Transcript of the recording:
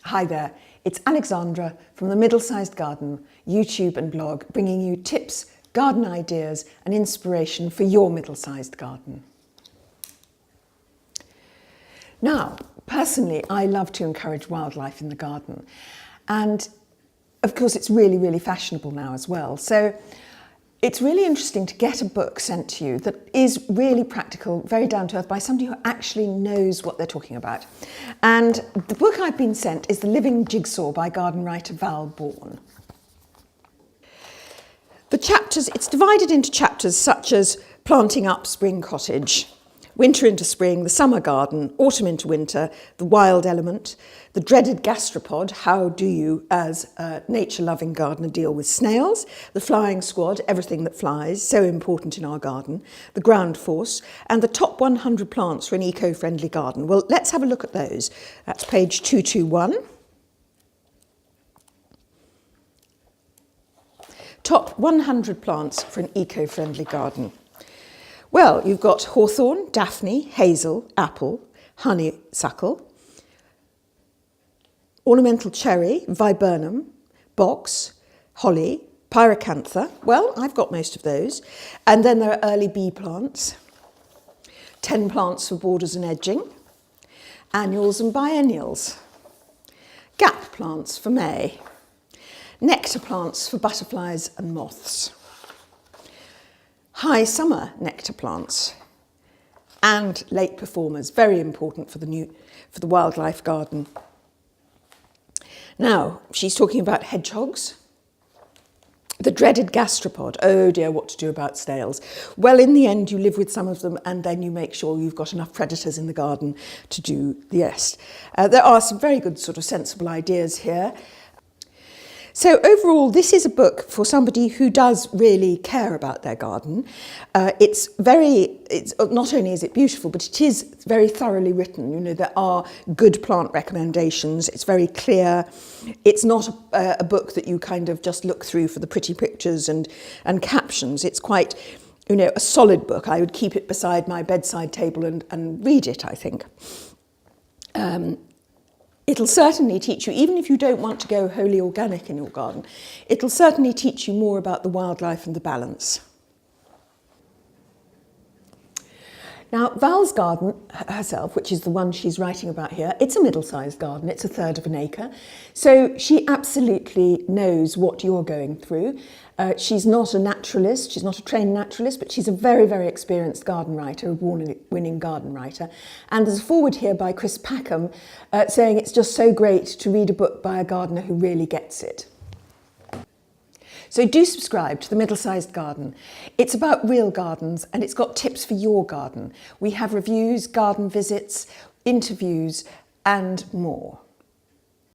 Hi there, it's Alexandra from the Middle-Sized Garden, YouTube and blog, bringing you tips, garden ideas and inspiration for your middle-sized garden. Now, personally, I love to encourage wildlife in the garden, and of course it's really fashionable now as well. So it's really interesting to get a book sent to you that is really practical, very down to earth, by somebody who actually knows what they're talking about. And the book I've been sent is The Living Jigsaw by garden writer Val Bourne. The chapters, it's divided into chapters such as planting up spring cottage, winter into spring, the summer garden, autumn into winter, the wild element, the dreaded gastropod, how do you as a nature-loving gardener deal with snails, the flying squad, everything that flies, so important in our garden, the ground force, and the top 100 plants for an eco-friendly garden. Well, let's have a look at those. That's page 221. Top 100 plants for an eco-friendly garden. Well, you've got hawthorn, daphne, hazel, apple, honeysuckle, ornamental cherry, viburnum, box, holly, pyracantha. Well, I've got most of those. And then there are early bee plants, 10 plants for borders and edging, annuals and biennials, gap plants for May, nectar plants for butterflies and moths, high summer nectar plants, and late performers, very important for the wildlife garden. Now, she's talking about hedgehogs, the dreaded gastropod. Oh dear, what to do about snails? Well, in the end, you live with some of them and then you make sure you've got enough predators in the garden to do the rest. There are some very good sort of sensible ideas here. So overall, this is a book for somebody who does really care about their garden. It's not only is it beautiful, but it is very thoroughly written. You know, there are good plant recommendations. It's very clear. It's not a book that you kind of just look through for the pretty pictures and captions. It's quite, you know, a solid book. I would keep it beside my bedside table and read it, I think. It'll certainly teach you, even if you don't want to go wholly organic in your garden, it'll certainly teach you more about the wildlife and the balance. Now, Val's garden herself, which is the one she's writing about here, it's a middle-sized garden, it's 1/3 of an acre. So she absolutely knows what you're going through. She's not a naturalist, she's not a trained naturalist, but she's a very experienced garden writer, award-winning garden writer. And there's a foreword here by Chris Packham saying it's just so great to read a book by a gardener who really gets it. So do subscribe to The Middle-Sized Garden. It's about real gardens and it's got tips for your garden. We have reviews, garden visits, interviews and more.